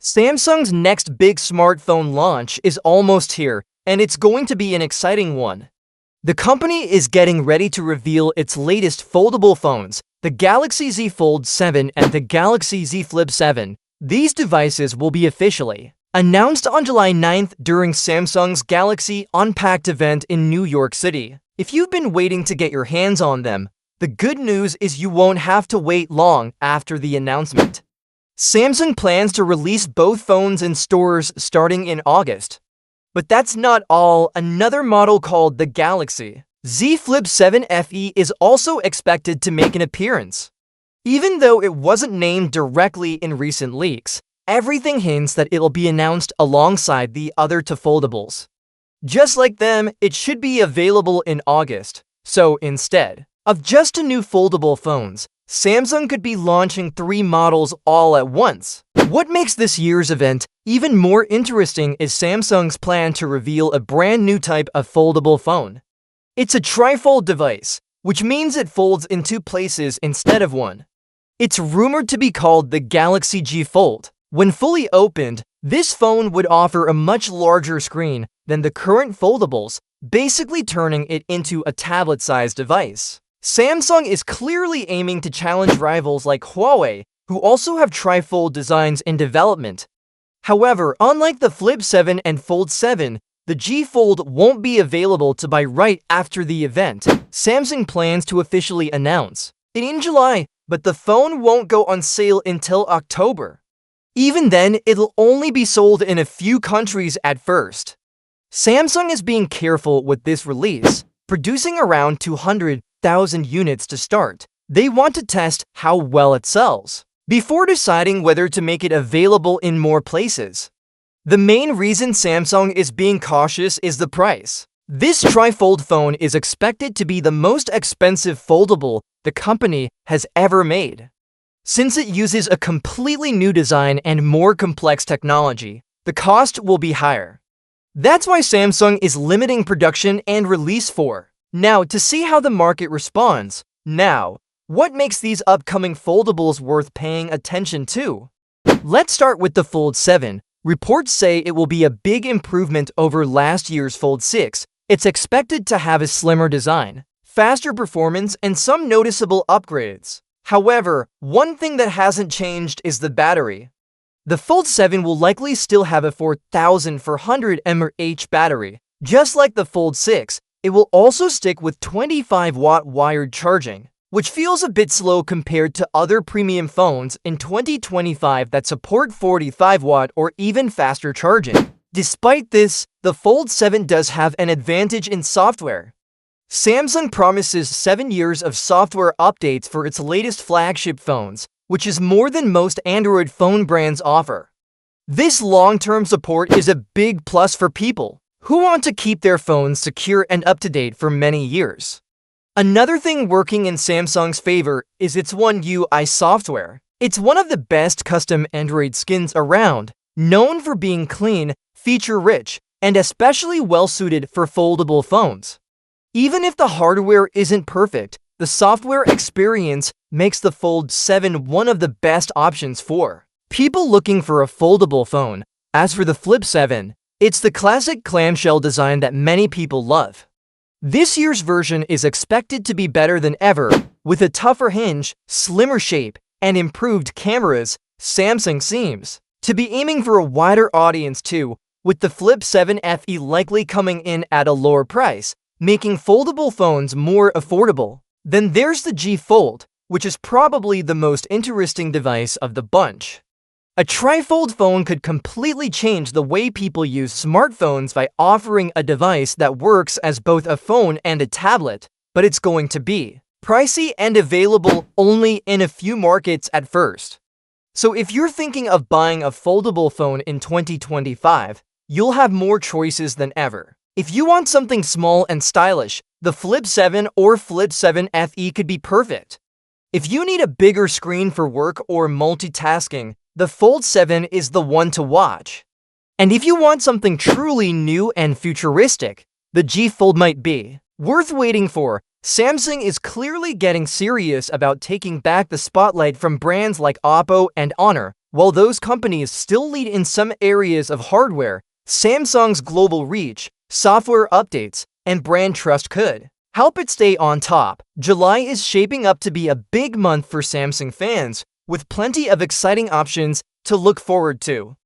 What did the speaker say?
Samsung's next big smartphone launch is almost here, and it's going to be an exciting one. The company is getting ready to reveal its latest foldable phones, the Galaxy Z Fold 7 and the Galaxy Z Flip 7. These devices will be officially announced on July 9th during Samsung's Galaxy Unpacked event in New York City. If you've been waiting to get your hands on them, the good news is you won't have to wait long after the announcement. Samsung plans to release both phones in stores starting in August. But that's not all. Another model called the Galaxy Z Flip 7 FE is also expected to make an appearance. Even though it wasn't named directly in recent leaks, everything hints that it'll be announced alongside the other two foldables. Just like them, it should be available in August. So instead of just two new foldable phones, Samsung could be launching 3 models all at once. What makes this year's event even more interesting is Samsung's plan to reveal a brand new type of foldable phone. It's a trifold device, which means it folds in 2 places instead of 1. It's rumored to be called the Galaxy G Fold. When fully opened, this phone would offer a much larger screen than the current foldables, basically turning it into a tablet-sized device. Samsung is clearly aiming to challenge rivals like Huawei, who also have trifold designs in development. However, unlike the Flip 7 and Fold 7, the G Fold won't be available to buy right after the event. Samsung plans to officially announce it in July, but the phone won't go on sale until October. Even then, it'll only be sold in a few countries at first. Samsung is being careful with this release, producing around 200,000 units to start. They want to test how well it sells before deciding whether to make it available in more places. The main reason Samsung is being cautious is the price. This trifold phone is expected to be the most expensive foldable the company has ever made. Since it uses a completely new design and more complex technology, the cost will be higher. That's why Samsung is limiting production and release for now to see how the market responds. Now, what makes these upcoming foldables worth paying attention to? Let's start with the Fold 7. Reports say it will be a big improvement over last year's Fold 6. It's expected to have a slimmer design, faster performance, and some noticeable upgrades. However, one thing that hasn't changed is the battery. The Fold 7 will likely still have a 4400 mAh battery. Just like the Fold 6, it will also stick with 25-watt wired charging, which feels a bit slow compared to other premium phones in 2025 that support 45-watt or even faster charging. Despite this, the Fold 7 does have an advantage in software. Samsung promises 7 years of software updates for its latest flagship phones, which is more than most Android phone brands offer. This long-term support is a big plus for people who want to keep their phones secure and up-to-date for many years. Another thing working in Samsung's favor is its One UI software. It's one of the best custom Android skins around, known for being clean, feature-rich, and especially well-suited for foldable phones. Even if the hardware isn't perfect, the software experience makes the Fold 7 one of the best options for people looking for a foldable phone. As for the Flip 7, it's the classic clamshell design that many people love. This year's version is expected to be better than ever, with a tougher hinge, slimmer shape, and improved cameras. Samsung seems to be aiming for a wider audience too, with the Flip 7 FE likely coming in at a lower price, making foldable phones more affordable. Then there's the G Fold, which is probably the most interesting device of the bunch. A trifold phone could completely change the way people use smartphones by offering a device that works as both a phone and a tablet, but it's going to be pricey and available only in a few markets at first. So if you're thinking of buying a foldable phone in 2025, you'll have more choices than ever. If you want something small and stylish, the Flip 7 or Flip 7 FE could be perfect. If you need a bigger screen for work or multitasking, the Fold 7 is the one to watch. And if you want something truly new and futuristic, the G Fold might be worth waiting for. Samsung is clearly getting serious about taking back the spotlight from brands like Oppo and Honor, While those companies still lead in some areas of hardware, Samsung's global reach, software updates, and brand trust could help it stay on top. July is shaping up to be a big month for Samsung fans, with plenty of exciting options to look forward to.